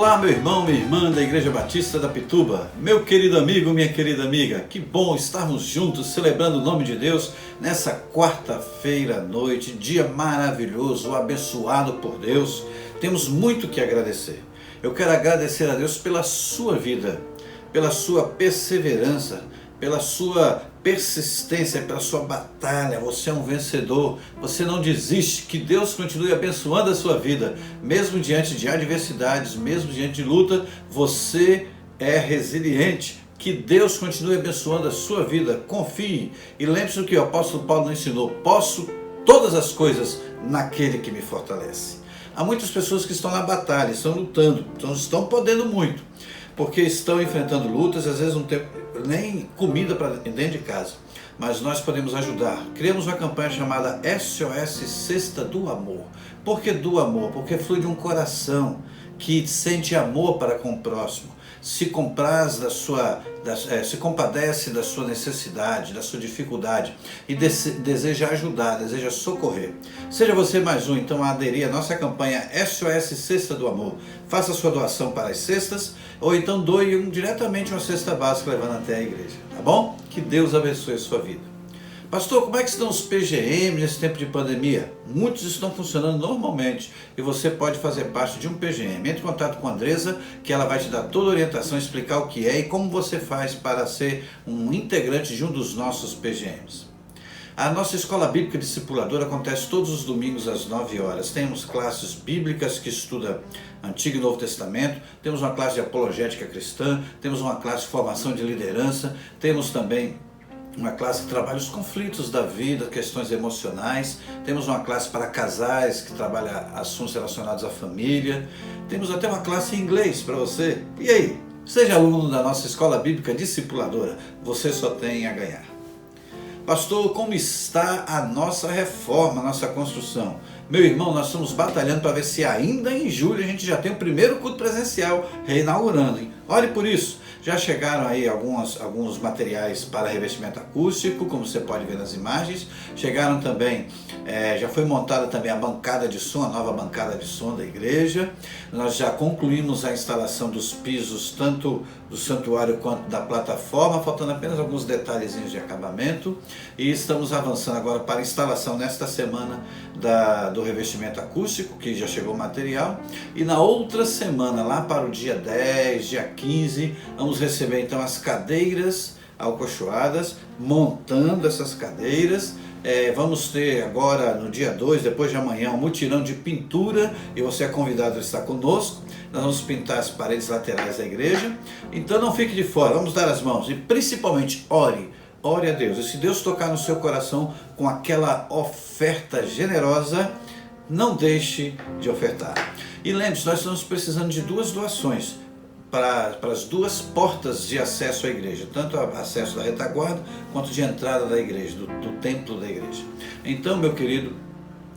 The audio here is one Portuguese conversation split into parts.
Olá, meu irmão, minha irmã da Igreja Batista da Pituba, meu querido amigo, minha querida amiga, que bom estarmos juntos celebrando o nome de Deus nessa quarta-feira à noite, dia maravilhoso, abençoado por Deus. Temos muito que agradecer. Eu quero agradecer a Deus pela sua vida, pela sua perseverança, pela sua persistência, pela sua batalha. Você é um vencedor, você não desiste. Que Deus continue abençoando a sua vida, mesmo diante de adversidades, mesmo diante de luta, você é resiliente. Que Deus continue abençoando a sua vida, confie e lembre-se do que o apóstolo Paulo nos ensinou: posso todas as coisas naquele que me fortalece. Há muitas pessoas que estão na batalha, estão lutando, estão podendo muito, porque estão enfrentando lutas, às vezes não tem nem comida para dentro de casa, mas nós podemos ajudar. Criamos uma campanha chamada SOS Cesta do Amor. Por que do amor? Porque flui de um coração que sente amor para com o próximo, se compraz se compadece da sua necessidade, da sua dificuldade e deseja ajudar, deseja socorrer. Seja você mais um, então, a aderir à nossa campanha SOS Cesta do Amor. Faça a sua doação para as cestas ou então doe diretamente uma cesta básica levando até a igreja, tá bom? Que Deus abençoe a sua vida. Pastor, como é que estão os PGM nesse tempo de pandemia? Muitos estão funcionando normalmente e você pode fazer parte de um PGM. Entre em contato com a Andresa, que ela vai te dar toda a orientação, explicar o que é e como você faz para ser um integrante de um dos nossos PGMs. A nossa escola bíblica discipuladora acontece todos os domingos às 9 horas. Temos classes bíblicas que estuda Antigo e Novo Testamento, temos uma classe de apologética cristã, temos uma classe de formação de liderança, temos também uma classe que trabalha os conflitos da vida, questões emocionais, temos uma classe para casais que trabalha assuntos relacionados à família, temos até uma classe em inglês para você. E aí, seja aluno da nossa escola bíblica discipuladora, você só tem a ganhar. Pastor, como está a nossa reforma, a nossa construção? Meu irmão, nós estamos batalhando para ver se ainda em julho a gente já tem o primeiro culto presencial reinaugurando, hein? Ore por isso. Já chegaram aí alguns materiais para revestimento acústico, como você pode ver nas imagens. Chegaram também, já foi montada também a bancada de som, a nova bancada de som da igreja. Nós já concluímos a instalação dos pisos, tanto do santuário quanto da plataforma, faltando apenas alguns detalhezinhos de acabamento. E estamos avançando agora para a instalação nesta semana do revestimento acústico, que já chegou o material. E na outra semana, lá para o dia 10, dia 15, vamos receber então as cadeiras alcochoadas, montando essas cadeiras. Vamos ter agora no dia 2, depois de amanhã, um mutirão de pintura e você é convidado a estar conosco. Nós vamos pintar as paredes laterais da igreja, então não fique de fora, vamos dar as mãos e principalmente ore a Deus. E se Deus tocar no seu coração com aquela oferta generosa, não deixe de ofertar. E lembre-se, nós estamos precisando de 2 doações para as 2 portas de acesso à igreja, tanto o acesso da retaguarda quanto de entrada da igreja, do templo da igreja. Então, meu querido,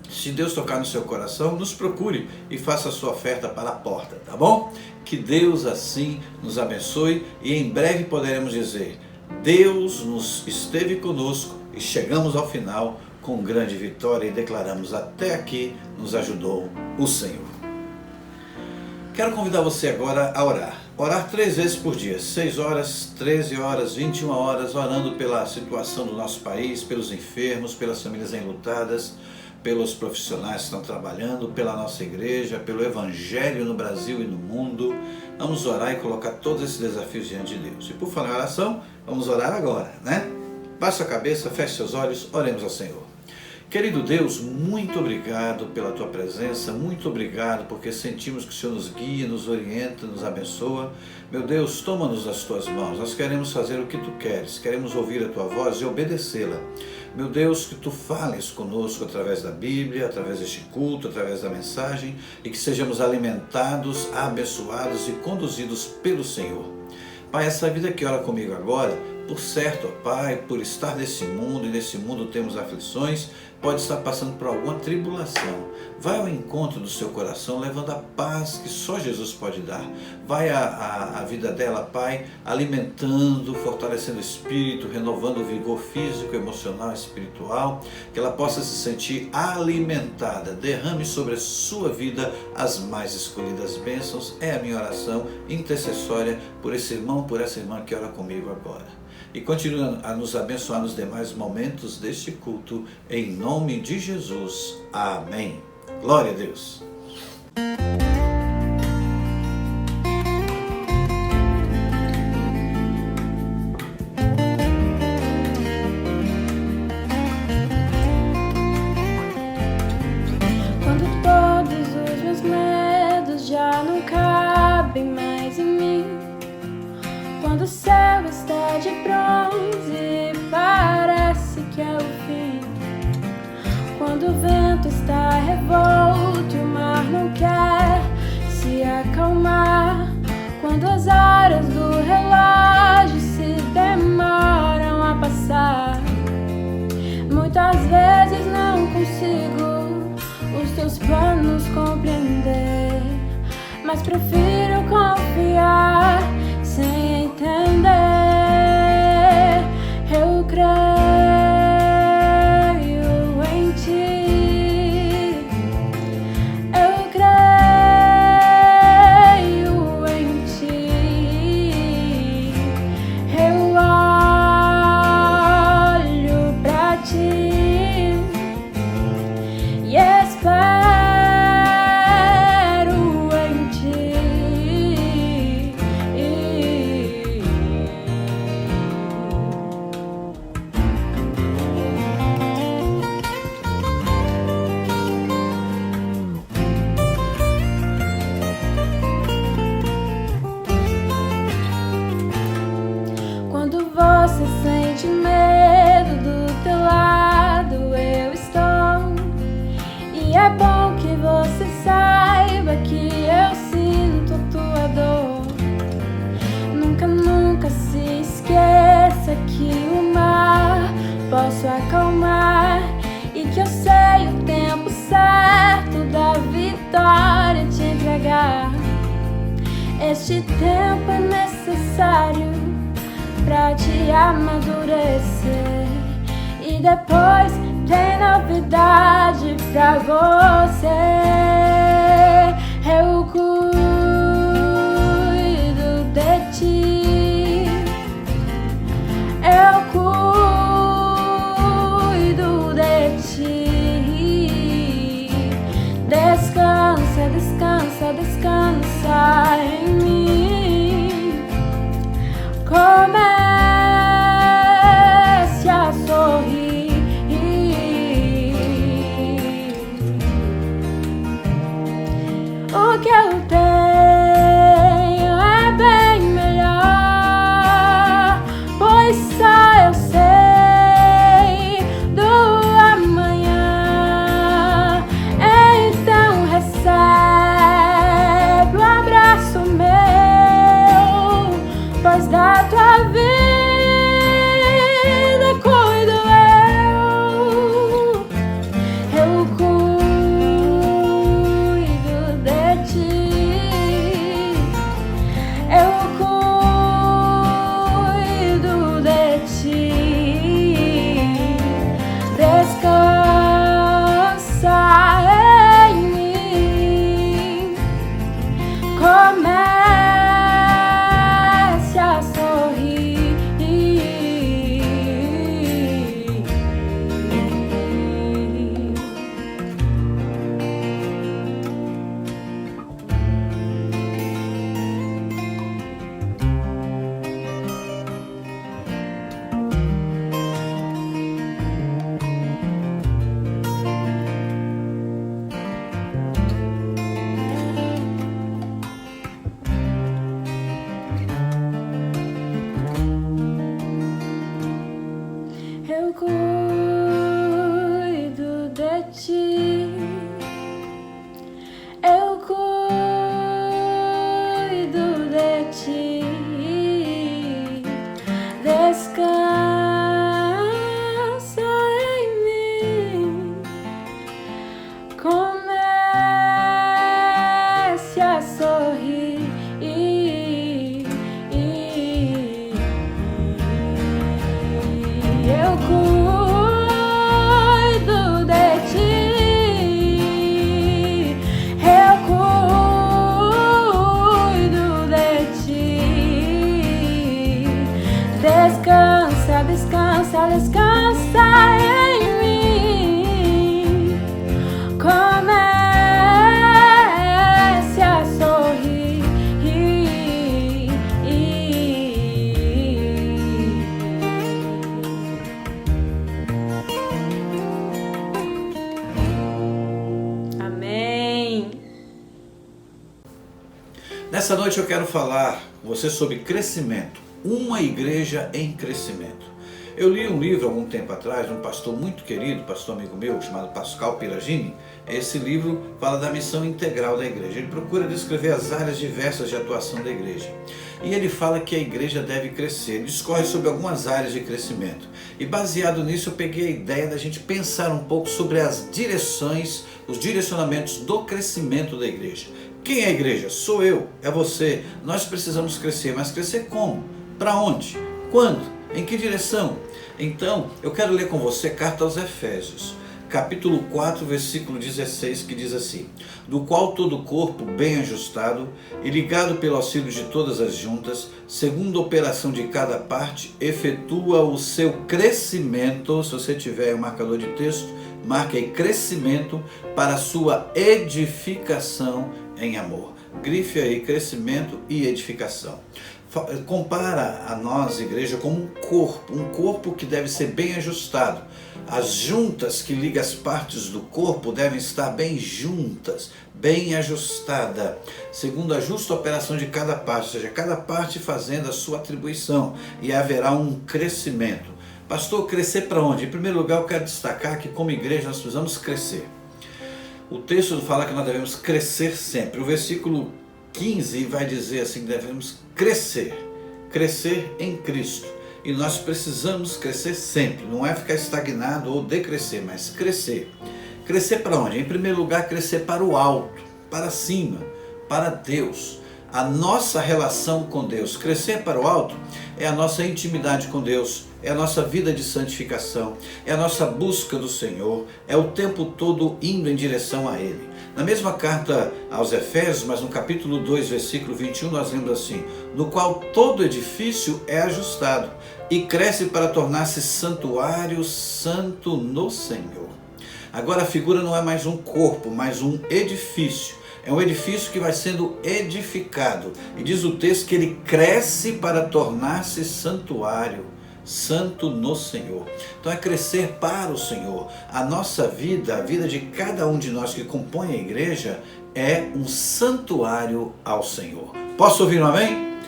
se Deus tocar no seu coração, nos procure e faça a sua oferta para a porta, tá bom? Que Deus assim nos abençoe e em breve poderemos dizer: Deus esteve conosco e chegamos ao final com grande vitória e declaramos: até aqui nos ajudou o Senhor. Quero convidar você agora a orar. Orar 3 vezes por dia, 6 horas, 13 horas, 21 horas, orando pela situação do nosso país, pelos enfermos, pelas famílias enlutadas, pelos profissionais que estão trabalhando, pela nossa igreja, pelo evangelho no Brasil e no mundo. Vamos orar e colocar todos esses desafios diante de Deus. E por falar em oração, vamos orar agora, né? Baixe a cabeça, feche seus olhos, oremos ao Senhor. Querido Deus, muito obrigado pela Tua presença, muito obrigado porque sentimos que o Senhor nos guia, nos orienta, nos abençoa. Meu Deus, toma-nos nas Tuas mãos, nós queremos fazer o que Tu queres, queremos ouvir a Tua voz e obedecê-la. Meu Deus, que Tu fales conosco através da Bíblia, através deste culto, através da mensagem e que sejamos alimentados, abençoados e conduzidos pelo Senhor. Pai, essa vida que ora comigo agora, Por certo, ó Pai, por estar nesse mundo, e nesse mundo temos aflições, pode estar passando por alguma tribulação. Vai ao encontro do seu coração, levando a paz que só Jesus pode dar. Vai a vida dela, Pai, alimentando, fortalecendo o espírito, renovando o vigor físico, emocional e espiritual, que ela possa se sentir alimentada. Derrame sobre a sua vida as mais escolhidas bênçãos. É a minha oração intercessória por esse irmão, por essa irmã que ora comigo agora. E continue a nos abençoar nos demais momentos deste culto, em nome de Jesus. Amém. Glória a Deus. Quando todos os meus medos já não cabem mais em mim, quando o céu está de bronze e parece que é o fim, quando o vento está revolto e o mar não quer se acalmar, quando as horas do relógio se demoram a passar, muitas vezes não consigo os teus planos compreender, mas prefiro confiar sem entender. Eu creio em ti, eu creio em ti, eu olho pra ti e espero em ti. Quando você sente medo, do teu lado eu estou. E é bom que você saiba que eu sinto a tua dor. Nunca, nunca se esqueça que o mar posso acalmar e que eu sei o tempo certo da vitória te entregar. Este tempo é necessário pra te amadurecer, e depois tem novidade pra você. Eu cuido de ti, eu cuido de ti. Descansa, descansa, descansa em mim. Comece a sorrir. O que eu tenho é bem melhor, pois só eu sei do amanhã. Então recebe um abraço meu, pois da tua vida cuido eu. Eu cuido de ti, eu cuido de ti. Descansa em mim. Comece a sorrir. Eu cuido de ti, eu cuido de ti. Descansa Nessa noite eu quero falar com você sobre crescimento, uma igreja em crescimento. Eu li um livro há algum tempo atrás, de um pastor muito querido, pastor amigo meu, chamado Pascal Piragini. Esse livro fala da missão integral da igreja. Ele procura descrever as áreas diversas de atuação da igreja. E ele fala que a igreja deve crescer. Ele discorre sobre algumas áreas de crescimento. E baseado nisso eu peguei a ideia da gente pensar um pouco sobre as direções, os direcionamentos do crescimento da igreja. Quem é a igreja? Sou eu, é você. Nós precisamos crescer, mas crescer como? Para onde? Quando? Em que direção? Então, eu quero ler com você Carta aos Efésios, capítulo 4, versículo 16, que diz assim: do qual todo o corpo, bem ajustado e ligado pelo auxílio de todas as juntas, segundo a operação de cada parte, efetua o seu crescimento. Se você tiver um marcador de texto, marque aí crescimento, para a sua edificação em amor. Grife aí crescimento e edificação. Compara a nós, igreja, como um corpo que deve ser bem ajustado. As juntas que ligam as partes do corpo devem estar bem juntas, bem ajustada, segundo a justa operação de cada parte, ou seja, cada parte fazendo a sua atribuição, e haverá um crescimento. Pastor, crescer para onde? Em primeiro lugar, eu quero destacar que como igreja nós precisamos crescer. O texto fala que nós devemos crescer sempre. O versículo 15 vai dizer assim que devemos crescer em Cristo. E nós precisamos crescer sempre, não é ficar estagnado ou decrescer, mas crescer. Crescer para onde? Em primeiro lugar, crescer para o alto, para cima, para Deus. A nossa relação com Deus, crescer para o alto, é a nossa intimidade com Deus, é a nossa vida de santificação, é a nossa busca do Senhor, é o tempo todo indo em direção a Ele. Na mesma carta aos Efésios, mas no capítulo 2, versículo 21, nós lemos assim: no qual todo edifício é ajustado e cresce para tornar-se santuário santo no Senhor. Agora a figura não é mais um corpo, mas um edifício. É um edifício que vai sendo edificado. E diz o texto que ele cresce para tornar-se santuário santo no Senhor. Então é crescer para o Senhor. A nossa vida, a vida de cada um de nós que compõe a igreja, é um santuário ao Senhor. Posso ouvir um amém?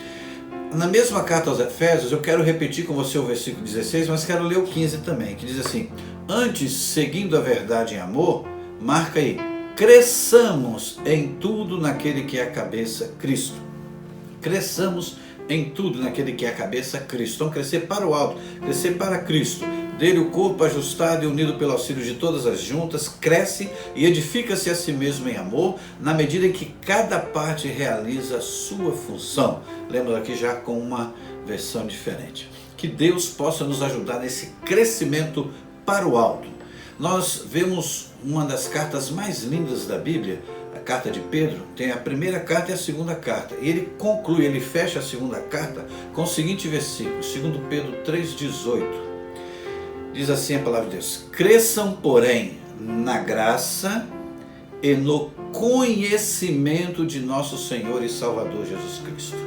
Na mesma carta aos Efésios, eu quero repetir com você o versículo 16, mas quero ler o 15 também, que diz assim: antes, seguindo a verdade em amor, marca aí, cresçamos em tudo naquele que é a cabeça, Cristo. Cresçamos em tudo naquele que é a cabeça, Cristo. Então crescer para o alto, crescer para Cristo. Dele o corpo ajustado e unido pelo auxílio de todas as juntas, cresce e edifica-se a si mesmo em amor, na medida em que cada parte realiza a sua função. Lembra aqui já com uma versão diferente. Que Deus possa nos ajudar nesse crescimento para o alto. Nós vemos uma das cartas mais lindas da Bíblia, a carta de Pedro. Tem a primeira carta e a segunda carta. E ele conclui, ele fecha a segunda carta com o seguinte versículo, 2 Pedro 3,18. Diz assim a palavra de Deus: cresçam, porém, na graça e no conhecimento de nosso Senhor e Salvador Jesus Cristo.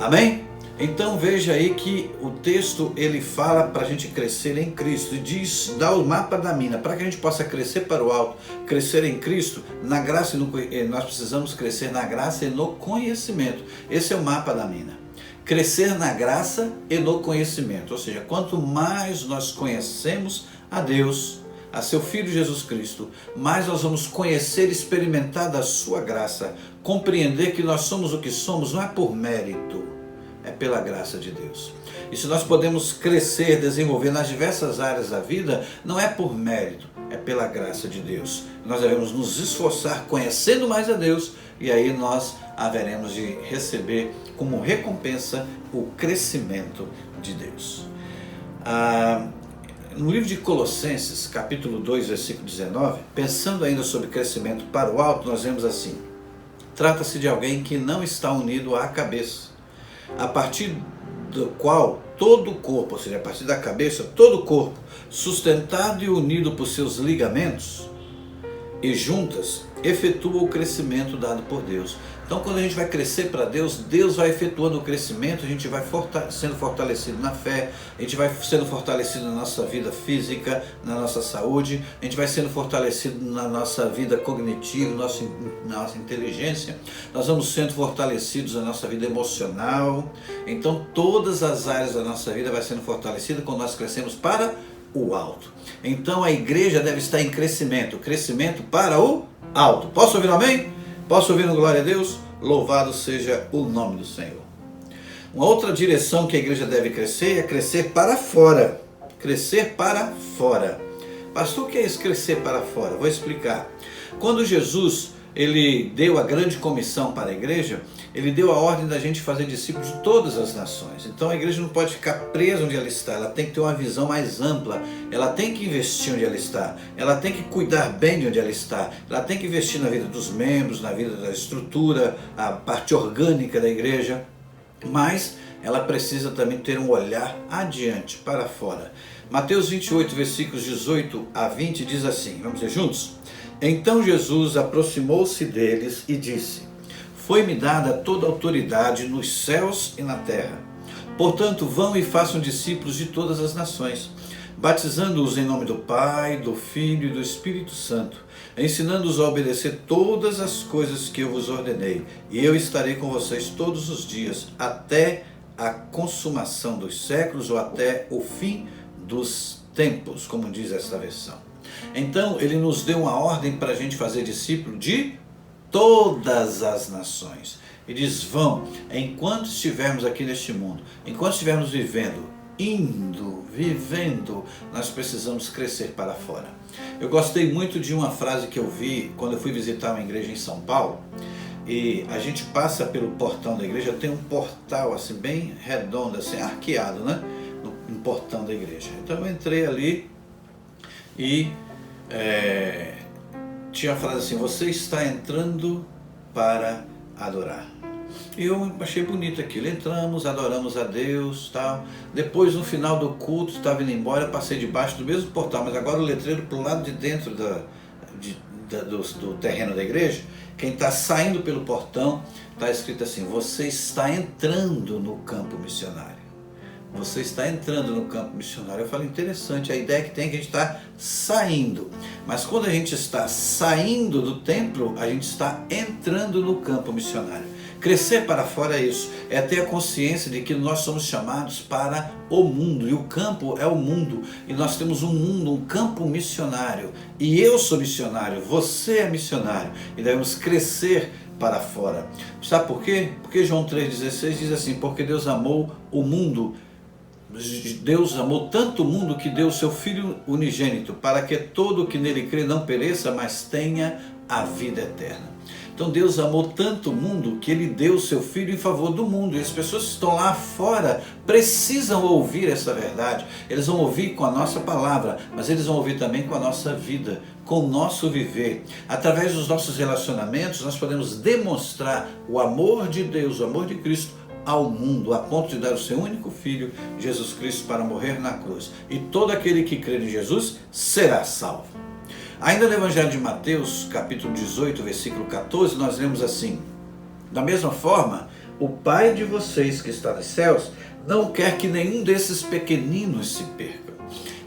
Amém? Então veja aí que o texto ele fala para a gente crescer em Cristo e diz, dá o mapa da mina, para que a gente possa crescer para o alto, crescer em Cristo, na graça nós precisamos crescer na graça e no conhecimento. Esse é o mapa da mina. Crescer na graça e no conhecimento, ou seja, quanto mais nós conhecemos a Deus, a seu Filho Jesus Cristo, mais nós vamos conhecer e experimentar da sua graça, compreender que nós somos o que somos, não é por mérito, é pela graça de Deus. E se nós podemos crescer, desenvolver nas diversas áreas da vida, não é por mérito, é pela graça de Deus. Nós devemos nos esforçar conhecendo mais a Deus, e aí nós haveremos de receber como recompensa o crescimento de Deus. No livro de Colossenses, capítulo 2, versículo 19, pensando ainda sobre crescimento para o alto, nós vemos assim: trata-se de alguém que não está unido à cabeça, a partir do qual todo o corpo, ou seja, a partir da cabeça, todo o corpo, sustentado e unido por seus ligamentos, e juntas efetua o crescimento dado por Deus. Então, quando a gente vai crescer para Deus, Deus vai efetuando o crescimento, a gente vai sendo fortalecido na fé, a gente vai sendo fortalecido na nossa vida física, na nossa saúde, a gente vai sendo fortalecido na nossa vida cognitiva, na nossa inteligência, nós vamos sendo fortalecidos na nossa vida emocional. Então, todas as áreas da nossa vida vai sendo fortalecida quando nós crescemos para o alto. Então, a igreja deve estar em crescimento para o alto. Posso ouvir um amém? Posso ouvir um glória a Deus? Louvado seja o nome do Senhor. Uma outra direção que a igreja deve crescer é crescer para fora. Crescer para fora. Pastor, o que é isso, crescer para fora? Vou explicar. Quando Jesus ele deu a grande comissão para a igreja, ele deu a ordem da gente fazer discípulos de todas as nações. Então a igreja não pode ficar presa onde ela está, ela tem que ter uma visão mais ampla, ela tem que investir onde ela está, ela tem que cuidar bem de onde ela está, ela tem que investir na vida dos membros, na vida da estrutura, a parte orgânica da igreja, mas ela precisa também ter um olhar adiante, para fora. Mateus 28, versículos 18 a 20 diz assim, vamos ler juntos? Então Jesus aproximou-se deles e disse: Foi-me dada toda a autoridade nos céus e na terra. Portanto, vão e façam discípulos de todas as nações, batizando-os em nome do Pai, do Filho e do Espírito Santo, ensinando-os a obedecer todas as coisas que eu vos ordenei. E eu estarei com vocês todos os dias, até a consumação dos séculos ou até o fim dos tempos, como diz esta versão. Então, ele nos deu uma ordem para a gente fazer discípulo de todas as nações. E diz, vão, enquanto estivermos aqui neste mundo, enquanto estivermos vivendo, nós precisamos crescer para fora. Eu gostei muito de uma frase que eu vi quando eu fui visitar uma igreja em São Paulo, e a gente passa pelo portão da igreja, tem um portal assim bem redondo, assim arqueado, né? No portão da igreja. Então eu entrei ali e tinha a frase assim, você está entrando para adorar. E eu achei bonito aquilo, entramos, adoramos a Deus, tal. Depois no final do culto, estava indo embora, eu passei debaixo do mesmo portal, mas agora o letreiro para o lado de dentro do terreno da igreja, quem está saindo pelo portão, está escrito assim, você está entrando no campo missionário. Você está entrando no campo missionário. Eu falei, interessante, a ideia que tem é que a gente está saindo. Mas quando a gente está saindo do templo, a gente está entrando no campo missionário. Crescer para fora é isso, é ter a consciência de que nós somos chamados para o mundo, e o campo é o mundo, e nós temos um mundo, um campo missionário, e eu sou missionário, você é missionário, e devemos crescer para fora. Sabe por quê? Porque João 3,16 diz assim, porque Deus amou o mundo, Deus amou tanto o mundo que deu o seu Filho unigênito, para que todo o que nele crê não pereça, mas tenha a vida eterna. Então Deus amou tanto o mundo que Ele deu o seu Filho em favor do mundo. E as pessoas que estão lá fora precisam ouvir essa verdade. Eles vão ouvir com a nossa palavra, mas eles vão ouvir também com a nossa vida, com o nosso viver. Através dos nossos relacionamentos, nós podemos demonstrar o amor de Deus, o amor de Cristo ao mundo, a ponto de dar o seu único Filho, Jesus Cristo, para morrer na cruz. E todo aquele que crer em Jesus será salvo. Ainda no Evangelho de Mateus, capítulo 18, versículo 14, nós lemos assim, da mesma forma, o Pai de vocês que está nos céus não quer que nenhum desses pequeninos se perca.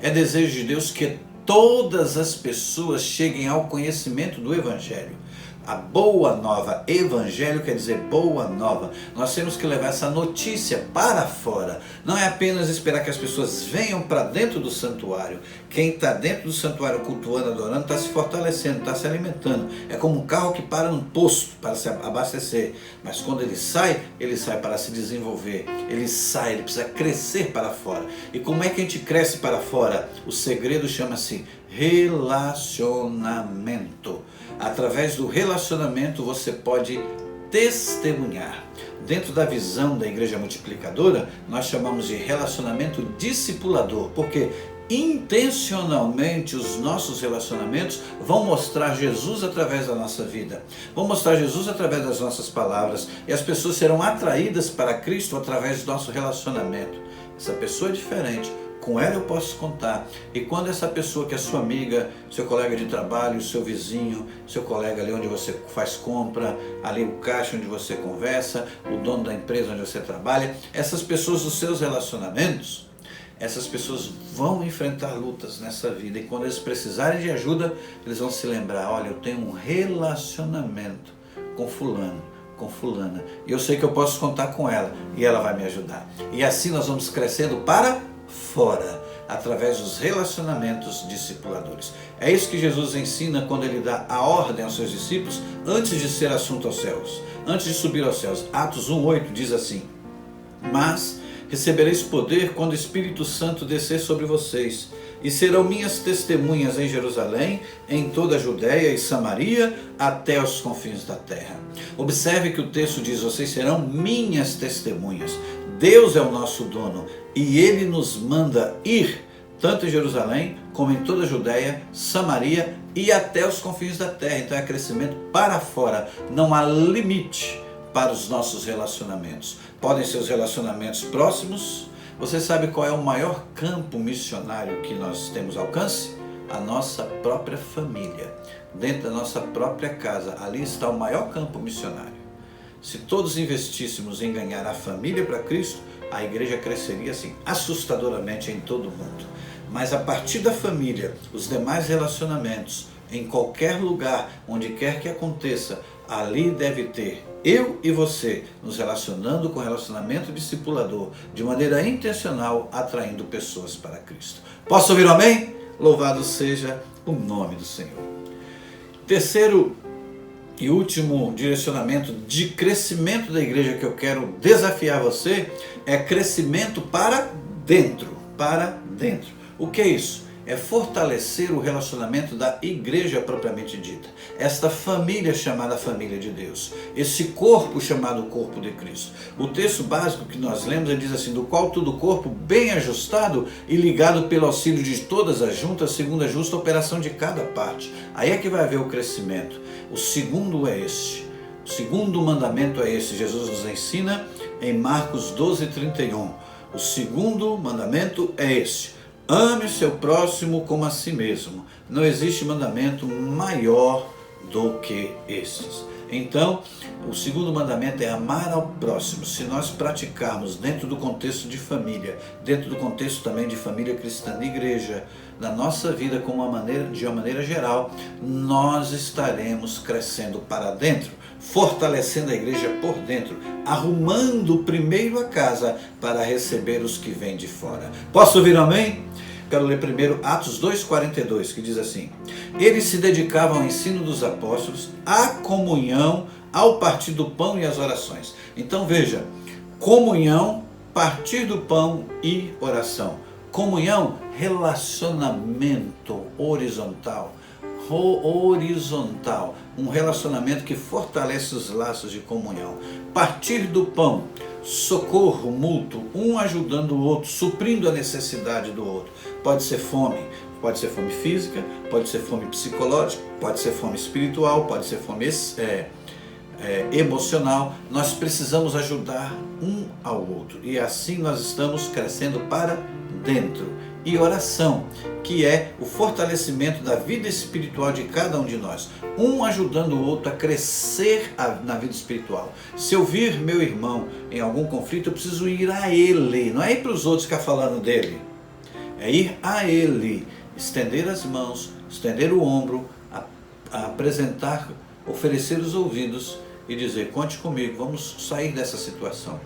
É desejo de Deus que todas as pessoas cheguem ao conhecimento do Evangelho. A boa nova, evangelho quer dizer boa nova. Nós temos que levar essa notícia para fora. Não é apenas esperar que as pessoas venham para dentro do santuário. Quem está dentro do santuário cultuando, adorando, está se fortalecendo, está se alimentando. É como um carro que para num posto para se abastecer. Mas quando ele sai para se desenvolver. Ele sai, ele precisa crescer para fora. E como é que a gente cresce para fora? O segredo chama-se relacionamento. Através do relacionamento você pode testemunhar. Dentro da visão da Igreja Multiplicadora, nós chamamos de relacionamento discipulador, porque intencionalmente os nossos relacionamentos vão mostrar Jesus através da nossa vida, vão mostrar Jesus através das nossas palavras, e as pessoas serão atraídas para Cristo através do nosso relacionamento. Essa pessoa é diferente, Com ela eu posso contar. E quando essa pessoa que é sua amiga, seu colega de trabalho, seu vizinho, seu colega ali onde você faz compra, ali o caixa onde você conversa, o dono da empresa onde você trabalha, essas pessoas dos seus relacionamentos, essas pessoas vão enfrentar lutas nessa vida. E quando eles precisarem de ajuda, eles vão se lembrar, olha, eu tenho um relacionamento com fulano, com fulana, e eu sei que eu posso contar com ela, e ela vai me ajudar. E assim nós vamos crescendo para fora, através dos relacionamentos discipuladores. É isso que Jesus ensina quando ele dá a ordem aos seus discípulos antes de ser assunto aos céus, antes de subir aos céus. Atos 1:8 diz assim: mas recebereis poder quando o Espírito Santo descer sobre vocês, e serão minhas testemunhas em Jerusalém, em toda a Judéia e Samaria, até os confins da terra. Observe que o texto diz, vocês serão minhas testemunhas. Deus é o nosso dono e Ele nos manda ir, tanto em Jerusalém, como em toda a Judéia, Samaria e até os confins da terra. Então é crescimento para fora, não há limite para os nossos relacionamentos. Podem ser os relacionamentos próximos. Você sabe qual é o maior campo missionário que nós temos alcance? A nossa própria família, dentro da nossa própria casa. Ali está o maior campo missionário. Se todos investíssemos em ganhar a família para Cristo, a igreja cresceria assim, assustadoramente em todo o mundo. Mas a partir da família, os demais relacionamentos, em qualquer lugar, onde quer que aconteça, ali deve ter eu e você nos relacionando com relacionamento discipulador, de maneira intencional, atraindo pessoas para Cristo. Posso ouvir um amém? Louvado seja o nome do Senhor. Terceiro e último direcionamento de crescimento da igreja que eu quero desafiar você é crescimento para dentro. Para dentro. O que é isso? É fortalecer o relacionamento da igreja propriamente dita. Esta família chamada família de Deus. Esse corpo chamado corpo de Cristo. O texto básico que nós lemos, ele diz assim, do qual todo o corpo bem ajustado e ligado pelo auxílio de todas as juntas, segundo a justa operação de cada parte. Aí é que vai haver o crescimento. O segundo é este. O segundo mandamento é esse. Jesus nos ensina em Marcos 12:31. O segundo mandamento é esse. Ame o seu próximo como a si mesmo. Não existe mandamento maior do que estes. Então, o segundo mandamento é amar ao próximo. Se nós praticarmos dentro do contexto de família, dentro do contexto também de família cristã, de igreja, na nossa vida de uma maneira geral, nós estaremos crescendo para dentro, fortalecendo a igreja por dentro, arrumando primeiro a casa para receber os que vêm de fora. Posso ouvir amém? Quero ler primeiro Atos 2:42, que diz assim: eles se dedicavam ao ensino dos apóstolos, à comunhão, ao partir do pão e às orações. Então veja, comunhão, partir do pão e oração. Comunhão, relacionamento horizontal. Horizontal, um relacionamento que fortalece os laços de comunhão. Partir do pão, socorro mútuo, um ajudando o outro, suprindo a necessidade do outro. Pode ser fome física, pode ser fome psicológica, pode ser fome espiritual, pode ser fome emocional. Nós precisamos ajudar um ao outro e assim nós estamos crescendo para dentro. E oração, que é o fortalecimento da vida espiritual de cada um de nós, um ajudando o outro a crescer na vida espiritual. Se eu vir meu irmão em algum conflito, eu preciso ir a ele, não é ir para os outros ficar falando dele, é ir a ele, estender as mãos, estender o ombro, apresentar, oferecer os ouvidos e dizer, conte comigo, vamos sair dessa situação,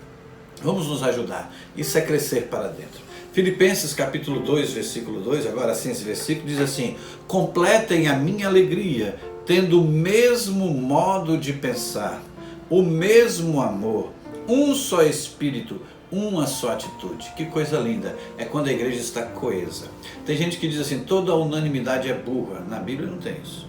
vamos nos ajudar. Isso é crescer para dentro. Filipenses capítulo 2, versículo 2, agora sim esse versículo diz assim: completem a minha alegria, tendo o mesmo modo de pensar, o mesmo amor, um só espírito, uma só atitude. Que coisa linda, é quando a igreja está coesa. Tem gente que diz assim, toda unanimidade é burra. Na Bíblia não tem isso.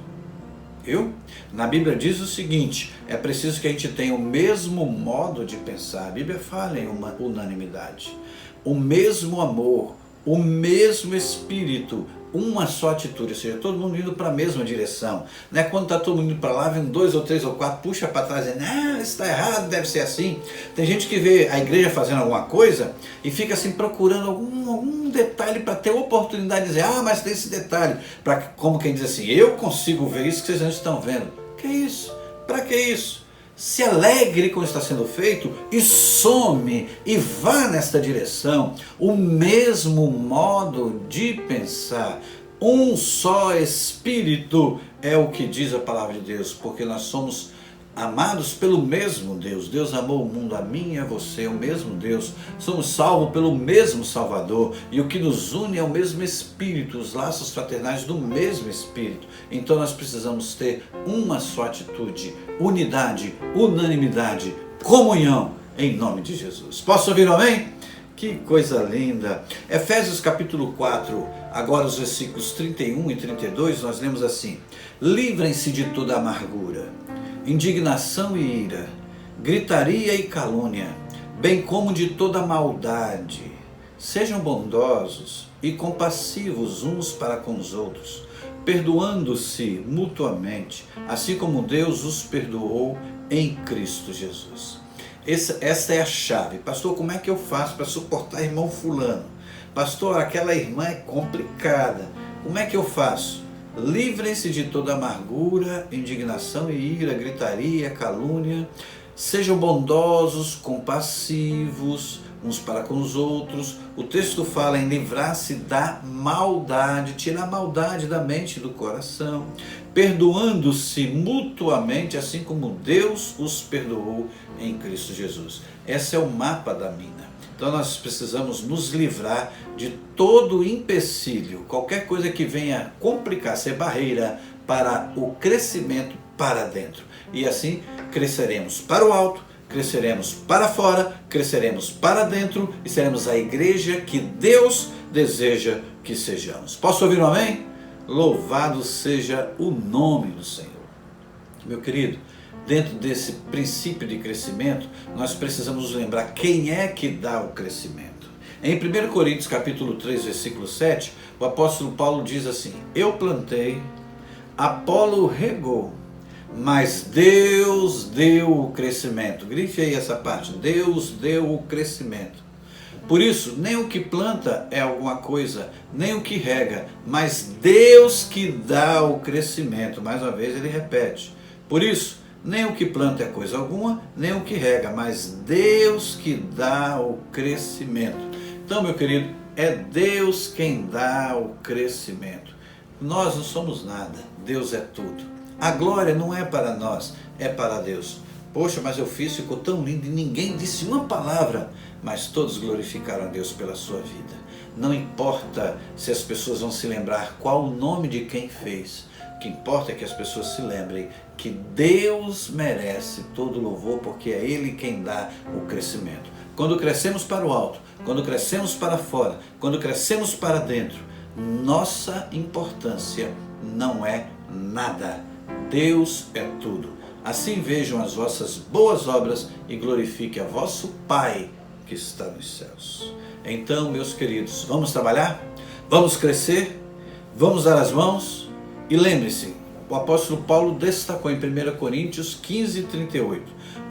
Viu? Na Bíblia diz o seguinte, é preciso que a gente tenha o mesmo modo de pensar. A Bíblia fala em uma unanimidade. O mesmo amor, o mesmo espírito, uma só atitude, ou seja, todo mundo indo para a mesma direção. Não é quando está todo mundo indo para lá, vem 2 ou 3 ou 4, puxa para trás e não, isso está errado, deve ser assim. Tem gente que vê a igreja fazendo alguma coisa e fica assim procurando algum detalhe para ter oportunidade de dizer, mas tem esse detalhe, como quem diz assim, eu consigo ver isso que vocês não estão vendo. Que isso? Para que isso? Se alegre com o que está sendo feito e some e vá nesta direção. O mesmo modo de pensar, um só Espírito é o que diz a palavra de Deus, porque nós somos amados pelo mesmo Deus. Deus amou o mundo, a mim e a você, o mesmo Deus. Somos salvos pelo mesmo Salvador. E o que nos une é o mesmo Espírito, os laços fraternais do mesmo Espírito. Então nós precisamos ter uma só atitude, unidade, unanimidade, comunhão, em nome de Jesus. Posso ouvir um amém? Que coisa linda! Efésios capítulo 4, agora os versículos 31 e 32, nós lemos assim: livrem-se de toda amargura, indignação e ira, gritaria e calúnia, bem como de toda maldade. Sejam bondosos e compassivos uns para com os outros, perdoando-se mutuamente, assim como Deus os perdoou em Cristo Jesus. Essa é a chave. Pastor, como é que eu faço para suportar irmão fulano? Pastor, aquela irmã é complicada. Como é que eu faço? Livrem-se de toda amargura, indignação e ira, gritaria, calúnia. Sejam bondosos, compassivos uns para com os outros. O texto fala em livrar-se da maldade, tirar a maldade da mente e do coração, perdoando-se mutuamente, assim como Deus os perdoou em Cristo Jesus. Esse é o mapa da mina. Então nós precisamos nos livrar de todo empecilho, qualquer coisa que venha complicar, ser barreira para o crescimento para dentro. E assim cresceremos para o alto, cresceremos para fora, cresceremos para dentro e seremos a igreja que Deus deseja que sejamos. Posso ouvir um amém? Louvado seja o nome do Senhor. Meu querido, dentro desse princípio de crescimento, nós precisamos nos lembrar quem é que dá o crescimento. Em 1 Coríntios capítulo 3, versículo 7, o apóstolo Paulo diz assim: eu plantei, Apolo regou, mas Deus deu o crescimento. Grife aí essa parte, Deus deu o crescimento. Por isso, nem o que planta é alguma coisa, nem o que rega, mas Deus que dá o crescimento. Mais uma vez ele repete. Por isso, nem o que planta é coisa alguma, nem o que rega, mas Deus que dá o crescimento. Então, meu querido, é Deus quem dá o crescimento. Nós não somos nada, Deus é tudo. A glória não é para nós, é para Deus. Poxa, mas eu fiz, ficou tão lindo e ninguém disse uma palavra, mas todos glorificaram a Deus pela sua vida. Não importa se as pessoas vão se lembrar qual o nome de quem fez. O que importa é que as pessoas se lembrem que Deus merece todo louvor, porque é Ele quem dá o crescimento. Quando crescemos para o alto, quando crescemos para fora, quando crescemos para dentro, nossa importância não é nada. Deus é tudo. Assim vejam as vossas boas obras e glorifique a vosso Pai que está nos céus. Então, meus queridos, vamos trabalhar? Vamos crescer? Vamos dar as mãos? E lembre-se, o apóstolo Paulo destacou em 1 Coríntios 15, 38.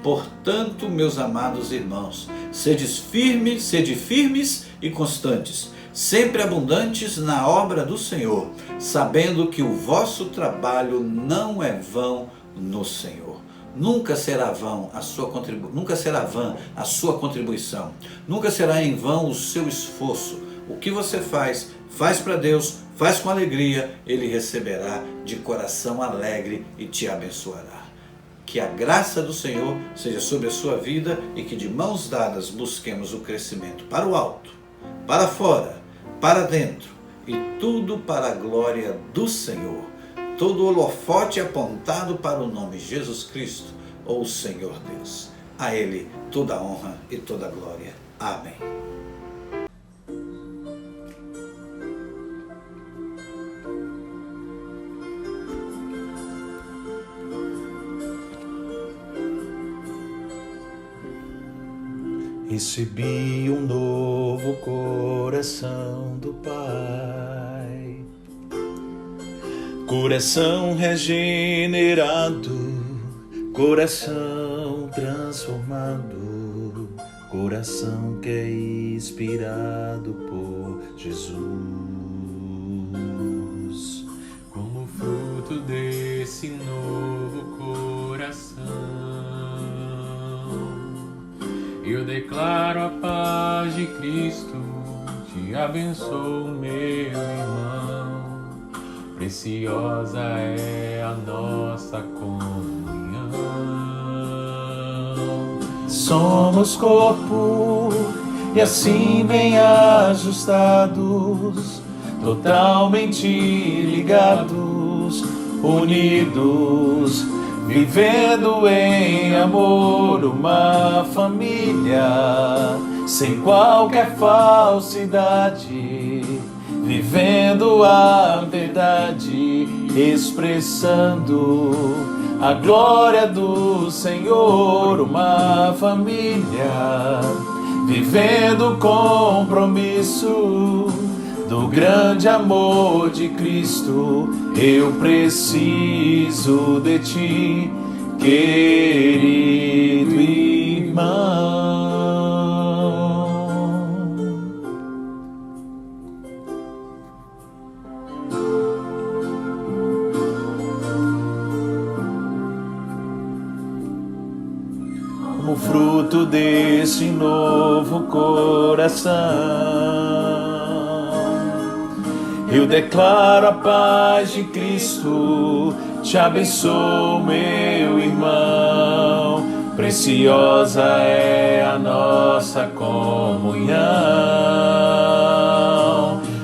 Portanto, meus amados irmãos, sede firmes e constantes, sempre abundantes na obra do Senhor, sabendo que o vosso trabalho não é vão no Senhor. Nunca será vã a sua contribuição, nunca será em vão o seu esforço. O que você faz para Deus, faz com alegria, Ele receberá de coração alegre e te abençoará. Que a graça do Senhor seja sobre a sua vida e que de mãos dadas busquemos o crescimento para o alto, para fora, para dentro e tudo para a glória do Senhor. Todo holofote apontado para o nome Jesus Cristo, ou Senhor Deus. A Ele toda a honra e toda a glória. Amém. Recebi um novo coração do Pai, Coração regenerado, coração transformado, coração que é inspirado por Jesus. Como fruto desse novo coração, eu declaro a paz de Cristo, te abençoo, meu irmão. Preciosa é a nossa comunhão. Somos corpo e assim bem ajustados, totalmente ligados, unidos, vivendo em amor, uma família, sem qualquer falsidade, vivendo a verdade, expressando a glória do Senhor, uma família, vivendo o compromisso do grande amor de Cristo. Eu preciso de ti, querido irmão. Como fruto desse novo coração, eu declaro a paz de Cristo, te abençoo, meu irmão. Preciosa é a nossa comunhão.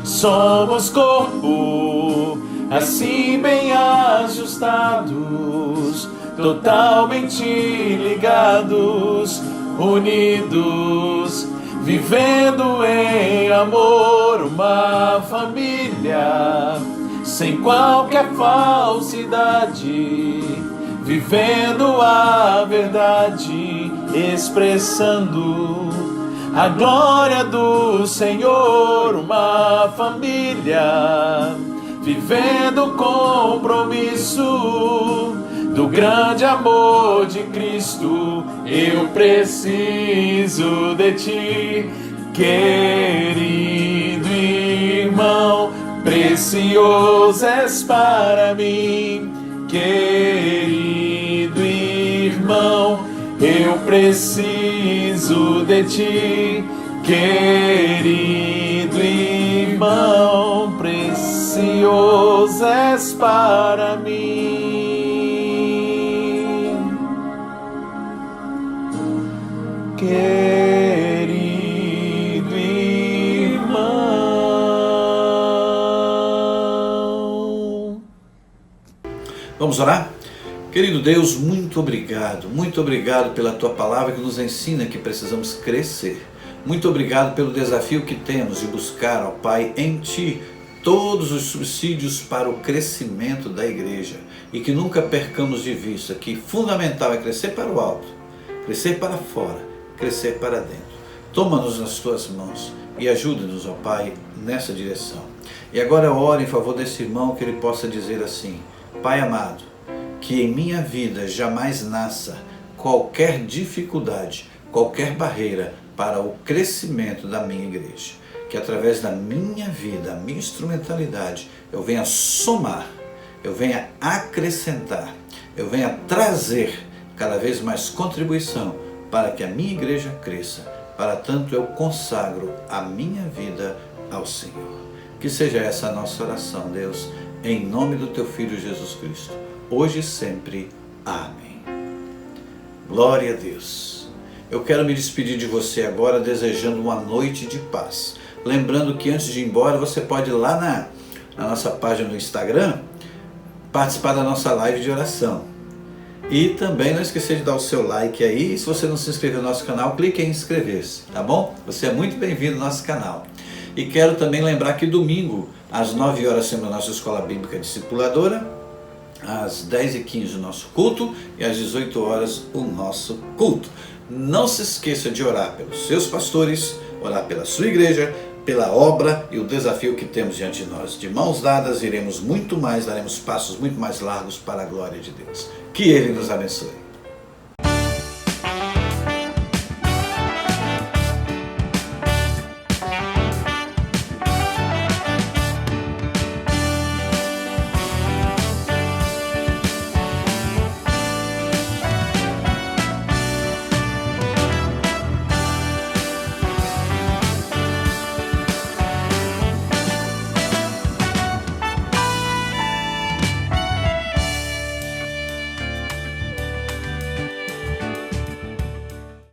Somos corpo, assim bem ajustados, totalmente ligados, unidos, vivendo em amor, uma família, sem qualquer falsidade, vivendo a verdade, expressando a glória do Senhor, uma família, vivendo o compromisso do grande amor de Cristo. Eu preciso de ti, querido irmão. Precioso és para mim, querido irmão. Eu preciso de ti, querido irmão. Precioso és para mim, querido irmão. Vamos orar? Querido Deus, muito obrigado pela Tua palavra que nos ensina que precisamos crescer. Muito obrigado pelo desafio que temos de buscar, ó Pai, em Ti todos os subsídios para o crescimento da igreja e que nunca percamos de vista que fundamental é crescer para o alto, crescer para fora, crescer para dentro. Toma-nos nas Tuas mãos e ajuda-nos, ó Pai, nessa direção. E agora eu oro em favor desse irmão, que ele possa dizer assim: Pai amado, que em minha vida jamais nasça qualquer dificuldade, qualquer barreira para o crescimento da minha igreja. Que através da minha vida, a minha instrumentalidade, eu venha somar, eu venha acrescentar, eu venha trazer cada vez mais contribuição para que a minha igreja cresça. Para tanto eu consagro a minha vida ao Senhor. Que seja essa a nossa oração, Deus, em nome do Teu Filho Jesus Cristo, hoje e sempre. Amém. Glória a Deus. Eu quero me despedir de você agora desejando uma noite de paz. Lembrando que antes de ir embora, você pode ir lá na nossa página no Instagram, participar da nossa live de oração. E também não esquecer de dar o seu like aí. E se você não se inscreveu no nosso canal, clique em inscrever-se, tá bom? Você é muito bem-vindo ao nosso canal. E quero também lembrar que domingo, às 9 horas, temos a nossa Escola Bíblica Discipuladora, às 10h15 o nosso culto e às 18 horas o nosso culto. Não se esqueça de orar pelos seus pastores, orar pela sua igreja, pela obra e o desafio que temos diante de nós. De mãos dadas iremos muito mais, daremos passos muito mais largos para a glória de Deus. Que Ele nos abençoe.